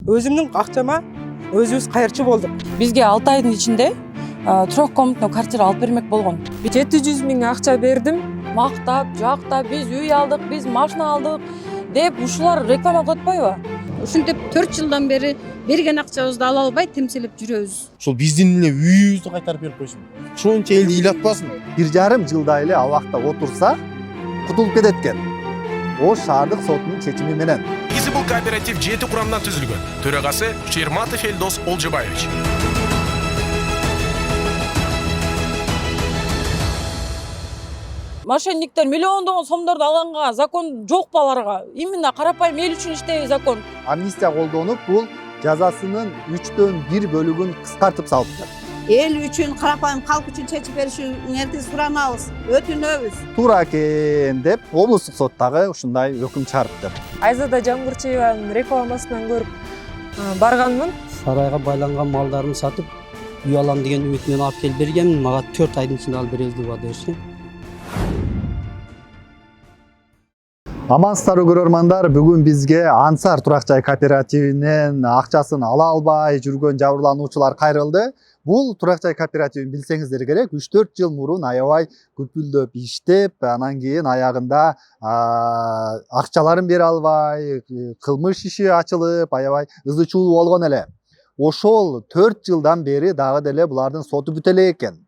өзімнің ақшама өзіміз кайырчы болдық. Бизге 6 айдын ичинде трёх комнатный квартира алып бермек болгон. 700 миң акча бердим. Мактап, жактап, биз үй алдык, биз машина алдык деп ушулар реклама кылып атпайбы? Ушинтип 4 жылдан бери берген акчабызды ала албай темселеп жүрөбүз. Ушул биздин эле үйүбүздү кайтарып берип койсун. Ушунча элди ыйлатпасын. 1,5 жылда эле абакта отурса кутулуп кетет экен. Ош шаардык сотунун чечими менен. Негизи бул кооператив 7 курамдан түзүлгөн. Төрагасы Шерматов Элдос Олжобаевич. Мошенниктер миллиондогон сомдорду алганга закон жок баларга. Именно карапайым эл үчүн иштейби закон. Амнистия колдонуп, бул жазасынын 3/1 бөлүгүн кыскартып салыптыр. Эл үчүн, карапайым калк үчүн чечип беришиңерди суранабыз, өтүнөбүз. Туура экен деп облустук сот дагы ушундай өкүм чыгарыптыр. Айзада Жангурчиеванын рекламасынан көрүп барганмын. Сарайга байланган малдарын сатып, үй алам деген үмүт менен алып келип бергенмин. Мага 4 айдын ичинде алып беребиз деп вада беришкен. Амансыздар көрөрмандар, бүгүн бизге Ансар турак жай кооперативинин акчасын ала албай жүргөн жабырлануучулар кайрылды. Бул турак жай кооперативин билсеңиздер керек, 3-4 жыл мурун аябай күпүлдөп иштеп, анан кийин аягында акчаларын бере албай, кылмыш иши ачылып, аябай ызы чуу болгон эле. Ошол 4 жылдан бери дагы деле булардын соту бүтө элек экен.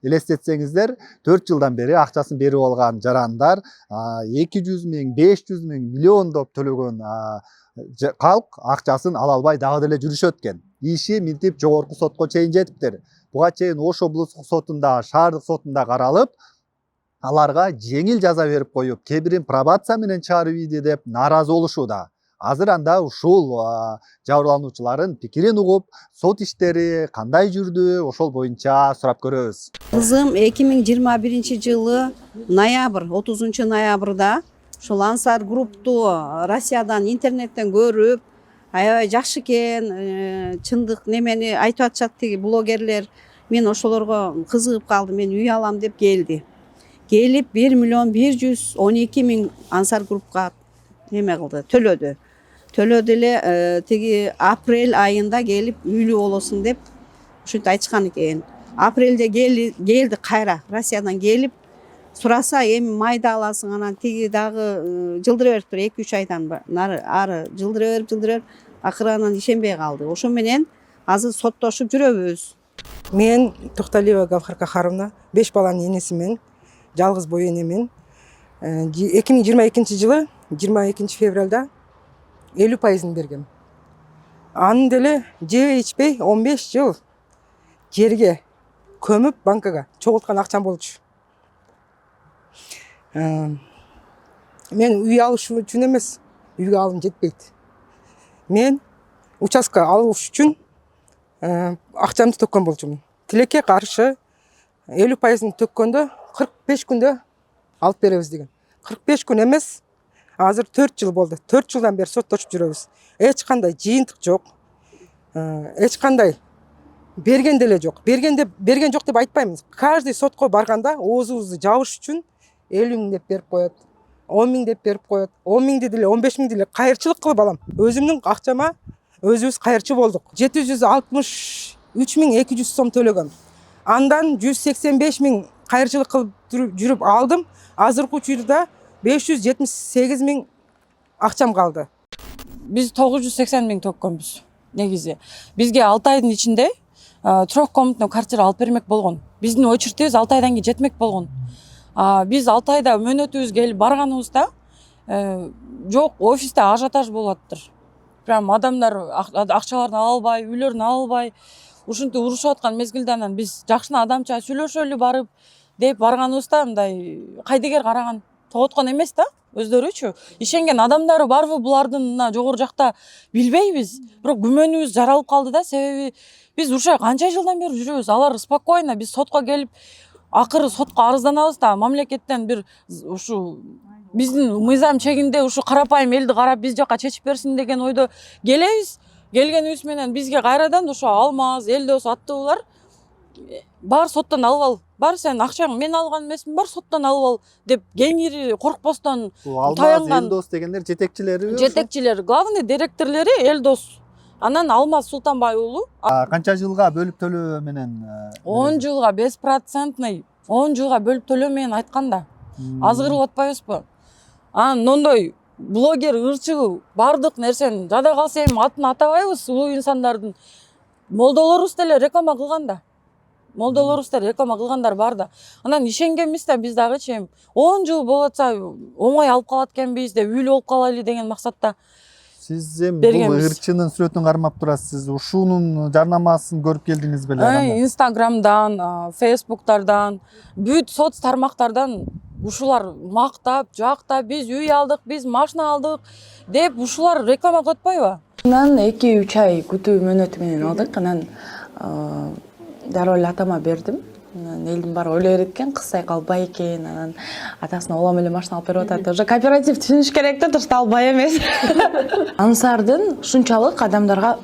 Элестетсеңиздер, 4 жылдан бери акчасын берип алган жарандар 200 миң, 500 миң, миллиондоп төлөгөн калк акчасын ала албай дагы деле жүрүшөт экен. Иши минтип жогорку сотко чейин жетиптир. Буга чейин Ош облустук сотунда, шаардык сотунда каралып, аларга жеңил жаза берип коюп, кээ бирин пробация менен чыгарып ийди деп нааразы болушууда. Азыр анда ушул жабырлануучулардын пикирин угуп, сот иштери кандай жүрдү, ошол боюнча сурап көрөбүз. Кызым 2021 жылы ноябрь, 30 ноябрда ушул Ансар группту Россиядан интернеттен көрүп, аябай жакшы экен, чындык немени айтып атышат тиги блогерлер. Мен ошолорго кызыгып калдым, мен үй алам деп келди. Келип 1.112.000 Ансар группка неме кылды, төлөдү. Төлөдү эле тиги апрель айында келип үйлүү болосуң деп ушинтип айтышкан экен. Апрелде келди кайра Россиядан келип сураса, эми майда аласың, анан тиги дагы жылдыра бериптир, 2-3 айдан ары жылдыра берип, акыры анан ишенбей калды. Ошо менен азыр соттошуп жүрөбүз. Мен Токталиева Гавхар Кахаровна, 5 баланын энесимин, жалгыз бой энемин. 2022 жылы 22 февралда 50% бергем. Анын деле жебей ичпей 15 жыл жерге көмүп банкага чогулткан акчам болчу. Мен үй алыш үчүн эмес, үйгө алым жетпейт. Мен участка алыш үчүн акчамды төккөн болчумун. Тилекке каршы 50% төккөндө 45 күндө алып беребиз деген. 45 күн эмес, азыр 4 жыл болду. 4 жылдан бери соттошуп жүрөбүз. Эч кандай жыйынтык жок. Эч кандай берген деле жок. Берген жок деп айтпаймыз. Каждый сотко барганда оозубузду жабыш үчүн 50 миң деп берип коет. 10 миң деп берип коет. 10 миңди деле, 15 миңди деле кайырчылык кылып алам. Өзүмдүн акчама өзүбүз кайырчы болдук. 763.200 сом төлөгөм. Андан 185 миң кайырчылык кылып жүрүп алдым. Азыркы учурда 578 миң акчам калды. Биз 980 миң төккөнбүз негизи. Бизге 6 айдын ичинде трёх комнатный квартира алып бермек болгон. Биздин очередибиз 6 айдан кийин жетмек болгон. Биз 6 айда мөөнөтүбүз келип барганыбызда жок, офисте ажиотаж болуп атыптыр. Прям адамдар акчаларын ала албай, үйлөрүн ала албай, ушинтип урушуп аткан мезгилде анан биз жакшына адамча сүйлөшөлү барып деп барганыбызда мындай кайдыгер караган тоготкон эмес да, өздөрүчү. Ишенген адамдары барбы булардын жогору жакта билбейбиз. Бирок күмөнүбүз жаралып калды да, себеби биз ушай канча жылдан бери жүрөбүз. Алар спокойно биз сотко келип, акыры сотко арызданабыз да, мамлекеттен бир ушу биздин мыйзам чегинде ушу карапайым элди карап биз жака чечип берсин деген ойдо келебиз. Келгенибиз менен бизге кайрадан ушу Алмаз, Элдос аттуулар бар соттон алып ал. Бар сен акчаң мен алган эмесмин, бар соттон алып ал деп кеңири коркпостон таяган. Элдос дегендер жетекчилери? Жетекчилери, главный директорлори Элдос. Анан Алмаз Султанбай уулу Канча жылга бөлүп төлөө менен 10 жылга 5%, 10 жылга бөлүп төлөө менен айтканда азгырып атпайбызбы? Анан мондой блогер ырчыгы бардык нерсени жада калса эми атын атабайбыз, улуу инсандардын молдолорубуз деле реклама кылганда. Молдолорубуз деле реклама кылгандар бар да. Анан ишенгенбиз да биз дагычы эми 10 жыл болуп атса оңой алып калат экенбиз деп үйлүү болуп калайлы деген максатта. Сиз эми бул Бергенбиз. ырчынын сүрөтүн кармап турасыз. Ушунун жарнамасын көрүп келдиңиз беле? Инстаграмдан, Фейсбуктардан, бүт соц тармактардан ушулар мактап, жактап, биз үй алдык, биз машина алдык деп ушулар реклама кылып атпайбы? Анан 2-3 ай күтүү мөөнөтү менен алдык. Анан дароо эле атама бердим. Анан элдин баары ойлой берет экен, кыз албай экен. Анан атасына улам эле машина алып берип атат. Уже кооператив түшүнүш керек да, дурус албай эмес. Ансардын ушунчалык адамдарга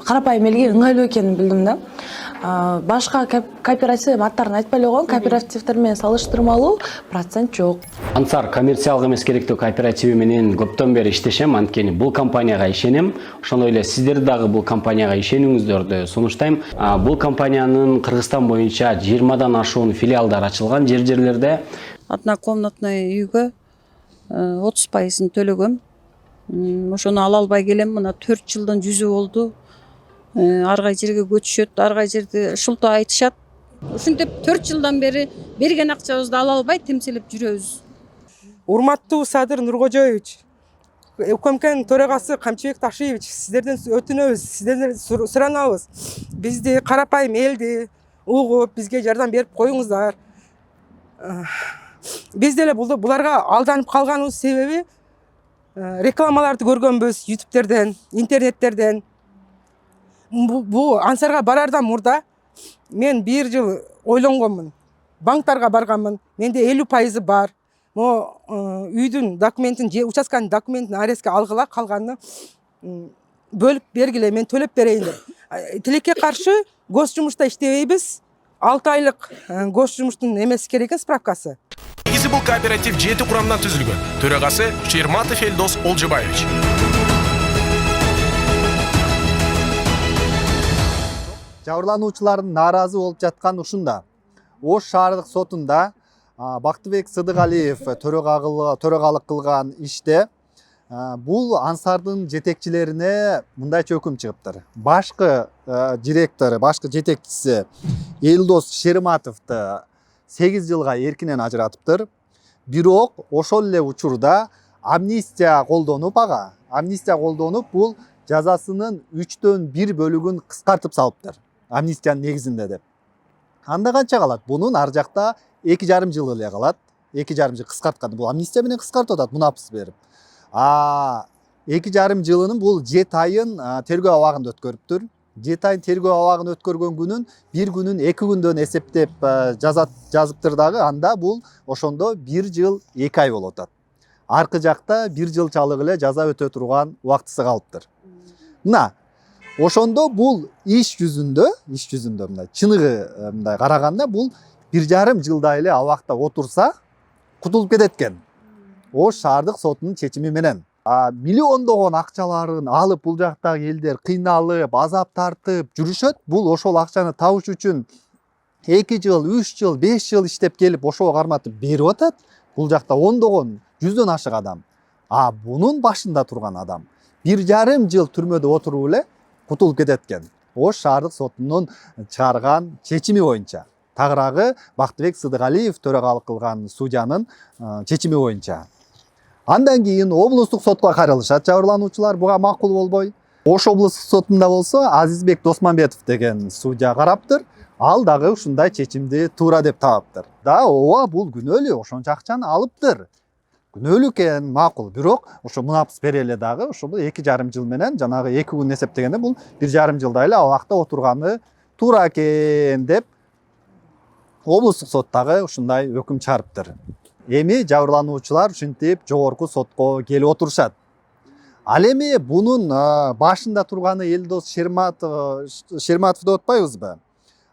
карапайым элге ыңгайлуу экенин билдим да. Башка кооператив аттарын айтпай эле койгон, кооперативдер менен салыштырмалуу процент жок. Ансар коммерциялык эмес керектүү кооперативи менен көптөн бери иштешем, анткени бул компанияга ишенем. Ошондой эле сиздер дагы бул компанияга ишенүүңүздөрдү сунуштайм. Бул компаниянын Кыргызстан боюнча 20дан ашуун филиалдар ачылган жерлерде. Однокомнатный үйгө 30%-ын төлөгөм. Ошону ала албай келем. Мына 4 жылдан жүзү болду. Аргай жерге көчүшөт, аргай жерде шулту айтышат. Ушинтип 4 жылдан бери берген акчабызды ала албай темселеп жүрөбүз. Урматтуу Садыр Нуркожоевич, УКМКнын төрагасы Камчыбек Ташиевич, сиздерден өтүнөбүз, сиздерден суранабыз. Бизди карапайым элди угуп, бизге жардам берип коюңуздар. Биз деле буларга алданып калганыбыз себеби рекламаларды көргөнбүз YouTube'терден, интернеттерден. Бу Ансарга барардан мурда мен 1 жыл ойлонгонмун. Банктарга барганмын. Менде 50% бар. Үйдүн документин, участканын документин ареске алгыла, калганын бөлүп бергиле, мен төлөп берейин деп. Тилекке каршы гос жумушта иштебейбиз. 6 айлык гос жумуштун эмеси керек экен, справкасы. Негизи бул кооператив 7 курамдан түзүлгөн. Төрагасы Шерматов Элдос Олжобаевич. Жабырлануучулардын нааразы болуп жаткан ушунда. Ош шаардык сотунда Бактыбек Сыдыгалиев төрагалык кылган иште бул Ансардын жетекчилерине мындайча өкүм чыгыптыр. Башкы директору, башкы жетекчиси Элдос Шерматовду 8 жылга эркинен ажыратыптыр. Бирок ошол эле учурда амнистия колдонуп бул жазасынын 3/1 бөлүгүн кыскартып салыптыр. Амнистиянын негизинде деп. Анда канча калат? Бунун ар жакта 2,5 жыл эле калат. 2,5 жыл кыскарткан. Бул амнистия менен кыскартып атат, мунапыс берип. 2,5 жылынын бул 7 айын тергөө абагында өткөрүптүр. 7 айын тергөө абагын өткөргөн күнүн 1 күнүн 2 күндөн эсептеп жазыптыр дагы. Анда бул ошондо 1 жыл 2 ай болуп атат. Аркы жакта 1 жылчалык эле жаза өтө турган убактысы калыптыр. Мына ошондо бул иш жүзүндө мындай чыныгы мындай караганда бул 1,5 жылдай эле абакта отурса кутулуп кетет экен. Ош шаардык сотунун чечими менен. Миллиондогон акчаларын алып бул жактагы элдер кыйналып, азап тартып жүрүшөт. Бул ошол акчаны табыш үчүн 2 жыл, 3 жыл, 5 жыл иштеп келип ошого карматып берип атат. Бул жакта ондогон, 100дөн ашык адам. Бунун башында турган адам 1,5 жыл түрмөдө отуруп эле кутулуп кетет экен. Ош шаардык сотунун чыгарган чечими боюнча. Тагыраагы Бактыбек Сыдыгалиев төрагалык кылган судьянын чечими боюнча. Андан кийин облустук сотко кайрылышат жабырлануучулар, буга макул болбой. Ош облустук сотунда болсо Азизбек Досманбетов деген судья караптыр. Ал дагы ушундай чечимди туура деп табаптыр. Ооба, бул күнөөлүү, ошончо акчаны алыптыр. Күнөөлүү экен, макул. Бирок ошо мунапыс бере эле дагы ошо 2,5 жыл менен жанагы 2 күн эсептегенде бул 1,5 жылдай эле абакта отурганы туура экен деп облустук сот дагы ушундай өкүм чыгарыптыр. Эми жабырлануучулар ушинтип жогорку сотко келип отурушат. Ал эми бунун башында турганы Элдос Шерматов деп атпайбызбы?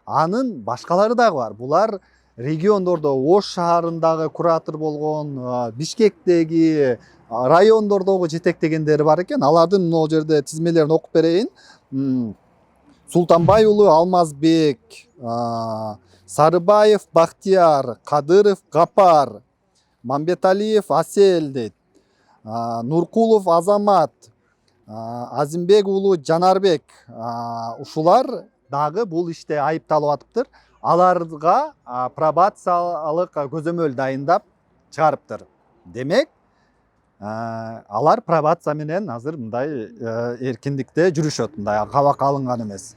Анын башкалары дагы бар. Булар региондордо Ош шаарындагы куратор болгон, Бишкектеги райондордогу жетектегендери бар экен. Алардын могу жерде тизмелерин окуп берейин. Султанбай уулу Алмазбек, Сарыбаев Бактияр, Кадыров Гапар, Мамбеталиев Асель дейт. Нуркулов Азамат, Азимбек уулу Жанарбек. Ушулар дагы бул иште айыпталып атыптыр. Аларга пробациялык көзөмөл дайындап чыгарыптыр. Демек, алар пробация менен азыр мындай эркиндикте жүрүшөт, мындай кабакка алынган эмес.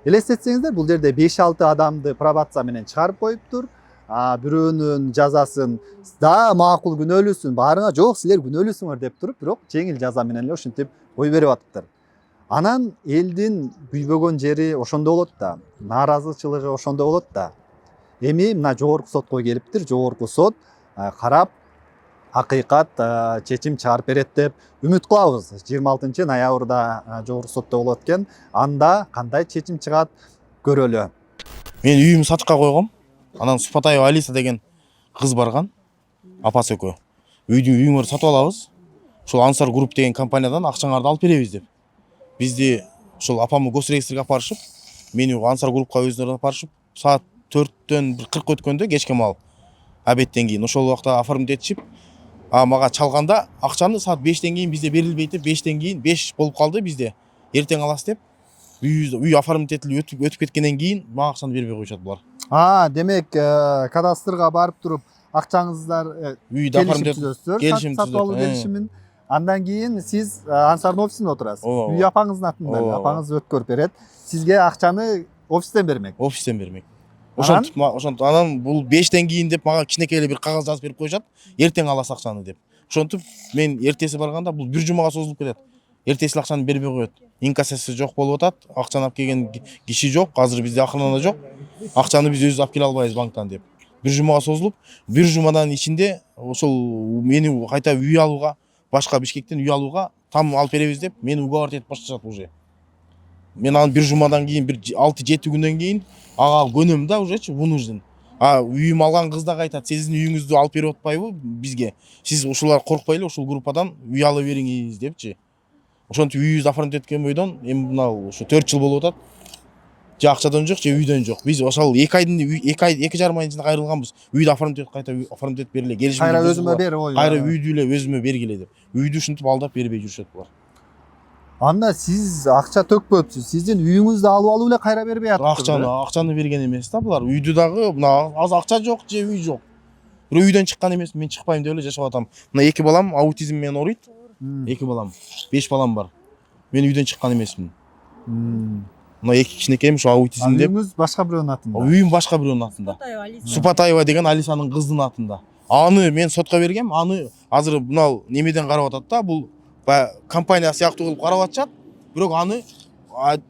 Элестетсеңиздер, бул жерде 5-6 адамды пробация менен чыгарып коюптур. Бирөөнүн жазасын да макул күнөөлүүсүн, баарыңа жок силер күнөөлүүсүңөр деп туруп, бирок жеңил жаза менен эле ушинтип кой берип атыптыр. Анан элдин күйбөгөн жери ошондо болот да, нааразычылыгы ошондо болот да. Эми мына жогорку сотко келиптир, жогорку сот карап акыйкат чечим чыгарып берет деп үмүт кылабыз. 26 ноябрда жогорку сотто болот экен. Анда кандай чечим чыгат көрөлү. Мен үйүмдү сатыкка койгом. Анан Супатаева Алиса деген кыз барган, апасы экөө. Үйүңөрдү сатып алабыз. Ошол Ансар Групп деген компаниядан акчаңарды алып беребиз деп. Бизди ошол апамы госрегистрге алып барышып, мени Ансар Группка өздөрү алып барышып, саат 4-төн 40 өткөндө кечке маал обедтен кийин ошол убакта оформить этишип, мага чалганда акчаны саат 5тен кийин бизде берилбейт деп, 5тен кийин 5 болуп калды бизде. Эртең аласыз деп, үй оформить этилип өтүп кеткенден кийин мага акчаны бербей коюшат булар. Демек, кадастрга барып туруп акчаңыздар келишим сатып алуу келишимин. Андан кийин сиз Ансардын офисинде отурасыз. Үй апаңыздын атында, апаңыз өткөрүп берет. Сизге акчаны офистен бермек. Офистен бермек. Ошонтип анан бул 5тен кийин деп мага кичинекей эле бир кагаз жазып берип коюшат. Эртең аласыз акчаны деп. Ошентип мен эртеси барганда бул 1 жумага созулуп кетет. Эртеси акчаны бербей коет. Инкассасы жок болуп атат. Акчаны алып келген киши жок. Азыр бизде акырнана жок. Акчаны биз өзүбүз алып келе албайбыз банктан деп. 1 жумага созулуп, 1 жумадан ичинде ошол мени кайта үй алууга, башка Бишкектен үй алууга там алып беребиз деп, мени уговор этип башташат уже. Мен анан 1 жумадан кийин, 6-7 күндөн кийин ага көнөм да ужечи, вынужден. Үйүм алган кыз да айтат, сиздин үйүңүздү алып берип атпайбы бизге? Сиз ушулар коркпой эле ушул группадан үй ала бериңиз депчи. Ошентип үйүбүздү оформить эткен бойдон эми мына ушу 4 жыл болуп атат. Же акчадан жок, же үйдөн жок. Биз ошол 2 айдын 2,5 айдын ичинде кайрылганбыз. Үйдү кайта оформить этип бериле, келишим. Кайра өзүмө бер, кайра үйдү эле өзүмө бергиле деп. Үйдү ушинтип алдап бербей жүрүшөт булар. Анда сиз акча төкпөпсүз. Сиздин үйүңүздү алып эле кайра бербей атыптыр. Акчаны берген эмес да булар. Үйдү дагы мына аз акча жок, же үй жок. Бирөө үйдөн чыккан эмес, мен чыкпайм деп эле жашап атам. Мына 2 балам аутизм менен ооруйт. 2 балам, 5 балам бар. Мен үйдөн чыккан эмесмин. Мына 2 кичинекейм ушу аутизм деп. Үйүңүз башка бирөөнүн атында. Үйүм башка бирөөнүн атында. Супатаева деген Алисанын кыздын атында. Аны мен сотко бергем, аны азыр мына немеден карап атат да, бул компания сыяктуу кылып карап атышат. Бирок аны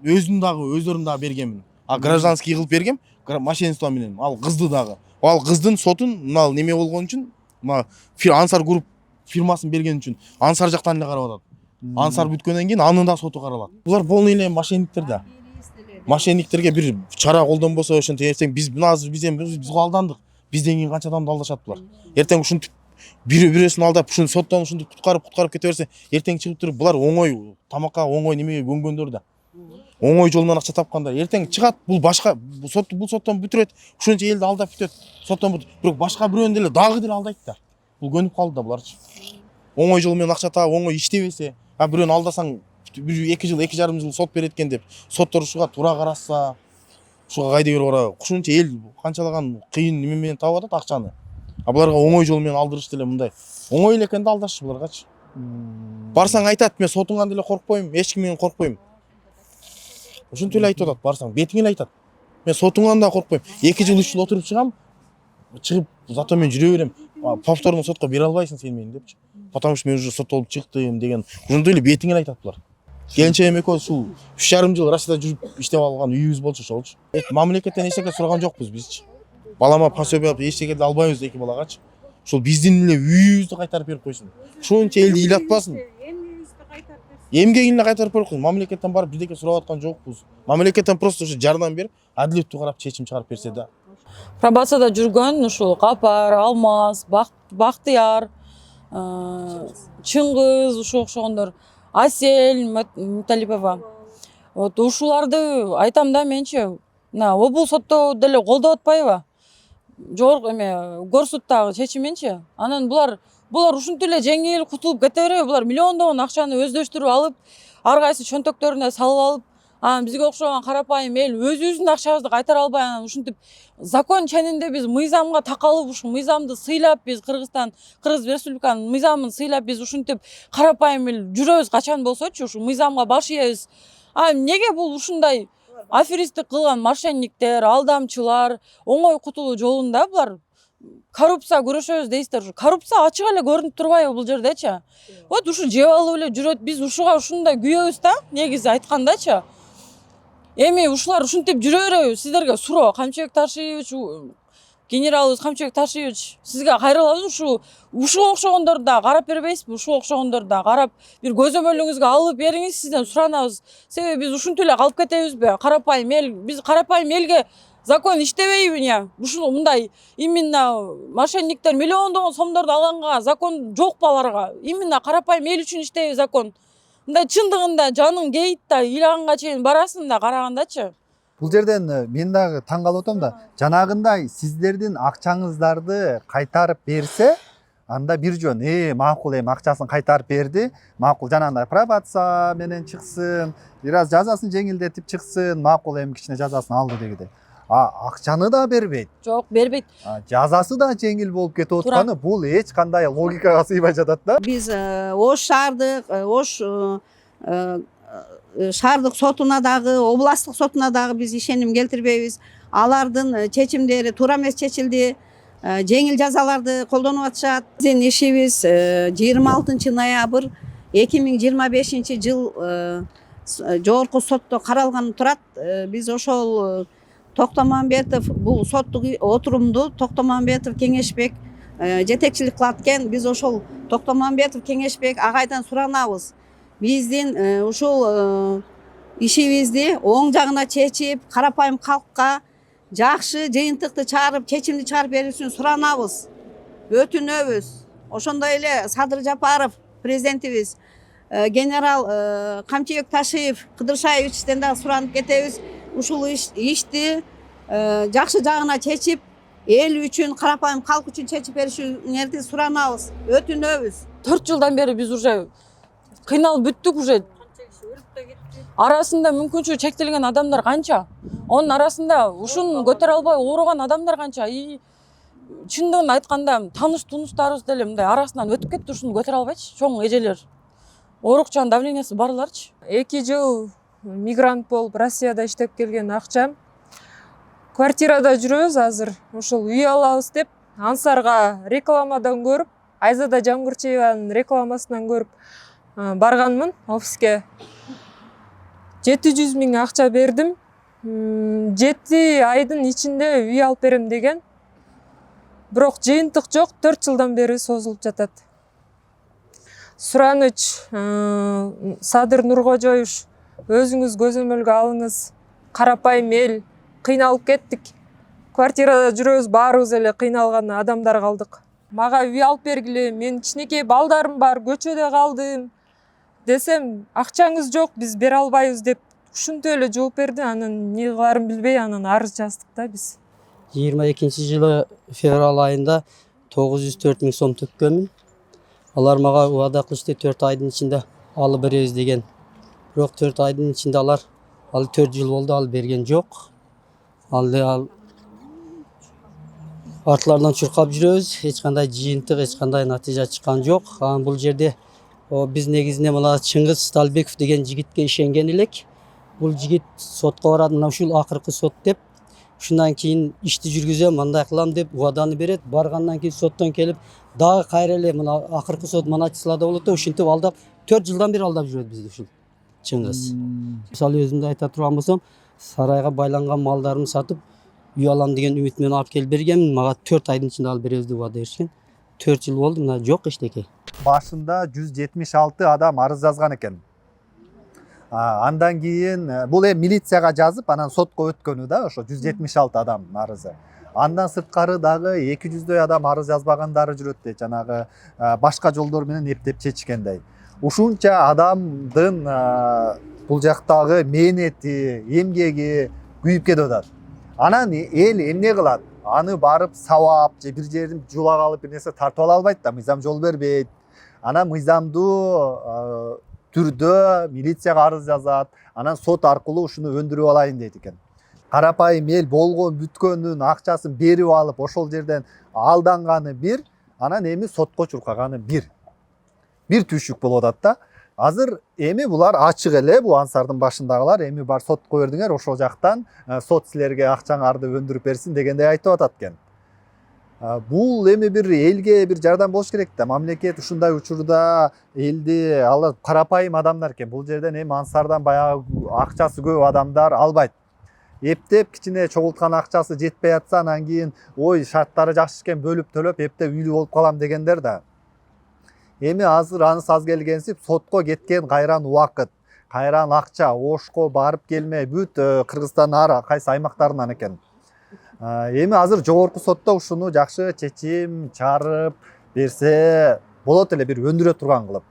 өздөрүн дагы бергемин. Гражданский кылып бергем, мошенничество менен. Ал кызды дагы. Ал кыздын сотун мына неме болгон үчүн, мына Ансар Групп фирмасын берген үчүн Ансар жактан эле карап атат. Ансар бүткөндөн кийин анын да соту каралат. Булар полный эле мошенниктер да. Мошенниктерге бир чара колдонбосо ошентип эртең биз алдандык. Бизден кийин канча адамды алдашат булар. Эртең ушинтип бирөөсүн алдап, ушуну соттон ушинтип куткарып кете берсе, эртең чыгып туруп булар оңой тамакка, оңой немеге көнгөндөр да. Оңой жол менен акча тапкандар. Эртең чыгат, бул башка бул соттон бүтүрөт. Ушунча элди алдап бүтөт. Соттон бирок башка бирөөнү деле дагы деле алдайт да. Бул көнүп калды да буларчы. Оңой жол менен акча таап, оңой иштебесе, бирөөнү алдасаң 2 жыл, 2,5 жыл сот берет экен деп, соттор ушуга туура караса, ушуга кайда берип барабы? Ушунча эл канчалаган кыйын неме менен таап атат акчаны. Буларга оңой жол менен алдырышты эле мындай. Оңой эле экен да алдашчы буларгачы. Барсаң айтат, мен сотуңан деле коркпойм, эч кимден коркпойм. Ушинтип эле айтып атат, барсаң бетиң эле айтат. Мен сотуңан да коркпойм. 2 жыл 3 жыл отуруп чыгам. Чыгып, зато мен жүрө берем. Повторно сотко бере албайсың сен мени депчи. Потому что мен уже соттолуп чыктым деген. Ушинтип эле бетиң эле айтат булар. Келинчегим экөө ушул 3,5 жыл Россияда жүрүп иштеп алган үйүбүз болчу ошолчу. Мамлекеттен эч нерсе сураган жокпуз бизчи. Балама пособие алып эч нерсе албайбыз 2 балагачы. Ошол биздин эле үйүбүздү кайтарып берип койсун. Ушунча элди ыйлатпасын. Эмгегин эле кайтарып берип койсун. Мамлекеттен барып бирдеке сурап аткан жокпуз. Мамлекеттен просто ушу жардам берип, адилеттүү карап чечим чыгарып берсе да. Пробацияда жүргөн ушул Капар, Алмаз, Бактыяр, Чыңгыз ушуга окшогондор, Асель Муталипова. Вот ушуларды айтам да менчи мына облус сотто деле колдоп атпайбы? Жогорку эме горсуттагы чечиминчи. Анан булар ушинтип эле жеңил кутулуп кете береби? Булар миллиондогон акчаны өздөштүрүп алып, ар кайсы чөнтөктөрүнө салып алып, анан бизге окшогон карапайым эл өзүбүздүн акчабызды кайтара албай анан ушинтип закон ченинде биз мыйзамга такалып ушул мыйзамды сыйлап биз Кыргыз Республиканын мыйзамын сыйлап биз ушинтип карапайым эл жүрөбүз качан болсочу ушул мыйзамга баш ийебиз. Неге бул ушундай аферисттик кылган мошенниктер, алдамчылар оңой кутулуу жолунда булар коррупция көрүшөбүз дейсиздер. Коррупция ачык эле көрүнүп турбайбы бул жердечи? Вот ушу жеп алып эле жүрөт. Биз ушуга ушундай күйөбүз да, негизи айткандачы. Эми ушулар ушинтип жүрө береби? Сиздерге суроо, Камчыбек Ташиевич, генералыбыз Камчыбек Ташиевич, сизге кайрылабыз. Ушуга окшогондорду да карап бербейсизби? Ушуга окшогондорду да карап, бир көзөмөлүңүзгө алып бериңиз, сизден суранабыз. Себеби биз ушинтип эле калып кетебизби? Карапайым эл, биз карапайым элге закон иштебейби? Ушул мындай именно мошенниктер миллиондогон сомдорду алганга закон жокпу аларга? Именно карапайым эл үчүн иштейби закон? Мындай чындыгында жаның кейит да, ыйлаганга чейин барасың да карагандачы. Бул жерден мен дагы таң калып атам да, жанагындай сиздердин акчаңыздарды кайтарып берсе, анда бир жөн, макул эми акчасын кайтарып берди, макул жанагындай пробация менен чыксын, бир аз жазасын жеңилдетип чыксын, макул эми кичине жазасын алды дегидей. Акчаны да бербейт. Жок, бербейт. Жазасы да жеңил болуп кетип атканы бул эч кандай логикага сыйбай жатат да. Биз Ош шаардык сотуна дагы, областтык сотуна дагы биз ишеним келтирбейбиз. Алардын чечимдери туура эмес чечилди. Жеңил жазаларды колдонуп атышат. Биздин ишибиз 26 ноябрь 2025 жыл жогорку сотто каралган турат. Биз ошол Токтомамбетов бул соттук отурумду Токтомамбетов Кеңешбек жетекчилик кылат экен. Биз ошол Токтомамбетов Кеңешбек агайдан суранабыз. Биздин ушул ишибизди оң жагына чечип, карапайым калкка жакшы жыйынтыкты чыгарып, чечимди чыгарып берүү үчүн суранабыз. Өтүнөбүз. Ошондой эле Садыр Жапаров президентибиз, генерал Камчыбек Ташиев Кыдыршаевичтен дагы суранып кетебиз. Ушул ишти жакшы жагына чечип, эл үчүн, карапайым калк үчүн чечип беришиңерди суранабыз, өтүнөбүз. 4 жылдан бери биз уже кыйналып бүттүк уже. Арасында мүмкүнчүлүгү чектелген адамдар канча? Онун арасында ушун көтөрө албай ооруган адамдар канча? Чындыгын айтканда таныш тунуштарыбыз деле мындай арасынан өтүп кетти, ушуну көтөрө албайчы, чоң эжелер. Оорукчанын давлениясы барларчы. 2 жыл мигрант болуп Россияда иштеп келген акчам. Квартирада жүрөбүз азыр. Ушул үй алабыз деп Ансарга рекламадан көрүп, Айзада Жамгырчиеванын рекламасынан көрүп барганмын офиске. 700 000 акча бердим. 7 айдын ичинде үй алып берем деген. Бирок жыйынтык жок, 4 жылдан бери созулуп жатат. Сураныч Садыр Нуркожоевич, өзүңүз көзөмөлгө алыңыз. Карапайым эл кыйналып кеттик. Квартирада жүрөбүз, баарыбыз эле кыйналган адамдар калдык. Мага үй алып бергиле, мен кичинекей балдарым бар, көчөдө калдым десем, акчаңыз жок, биз бере албайбыз деп ушинтип эле жооп берди. Анан эмне кыларын билбей, анан арыз жаздык да биз. 22-жылы февраль айында 904 000 сом төккөнмүн. Алар мага убада кылышты 4 айдын ичинде алып беребиз деген. Бирок 4 айдын ичинде алар 4 жыл болду, алып берген жок. Ал артларынан чуркап жүрөбүз. Эч кандай жыйынтык, эч кандай натыйжа чыккан жок. Бул жерде биз негизинде мына Чыңгыз Талбеков деген жигитке ишенген элек. Бул жигит сотко барат, мына ушул акыркы сот деп. Ушундан кийин ишти жүргүзөм, мындай кылам деп убаданы берет. Баргандан кийин соттон келип, дагы кайра эле мына акыркы сот мына числада болот да, ушинтип алдап 4 жылдан бери алдап жүрөт бизди ушул Чыңгыз. Мисалы өзүмдү айта турган болсом, сарайга байланган малдарымды сатып, үй алам деген үмүт менен алып келип бергенмин. Мага 4 айдын ичинде алып беребиз деп убада беришкен. 4 жыл болду, мына жок эчтеке. Башында 176 адам арыз жазган экен. Андан кийин бул милицияга жазып, анан сотко өткөнү да, ошо 176 адам арызы. Андан сырткары дагы 200дөй адам арыз жазбагандары жүрөт дейт, жанагы башка жолдор менен эптеп чечкендей. Ушунча адамдын бул жактагы мээнети, эмгеги күйүп кетип атат. Анан эл эмне кылат? Аны барып сабап же бир жерден жулак алып бир нерсе тартып ала албайт да, мыйзам жол бербейт. Анан мыйзамдуу түрдө милицияга арыз жазат, анан сот аркылуу ушуну өндүрүп алайын дейт экен. Карапайым эл болгон бүткөнүн акчасын берип алып ошол жерден алданганы бир, анан эми сотко чуркаганы бир түйшүк болуп атат да. Азыр эми булар ачык эле, бул Ансардын башындагылар эми бар сотко бердиңер, ошол жактан сот силерге акчаңарды өндүрүп берсин дегендей айтып атат экен. Бул эми бир элге бир жардам болуш керек да. Мамлекет ушундай учурда элди алар карапайым адамдар экен. Бул жерден эми Ансардан баягы акчасы көп адамдар албайт. Эптеп кичине чогулткан акчасы жетпей атса, анан кийин ой шарттары жакшы экен бөлүп төлөп эптеп үйлүү болуп калам дегендер да. Эми азыр анысы аз келгенсип сотко кеткен кайран убакыт, кайран акча, Ошко барып келмей бүт Кыргызстандын ар кайсы аймактарынан экен. Эми азыр жогорку сотто ушуну жакшы чечим чыгарып берсе болот эле, бир өндүрө турган кылып.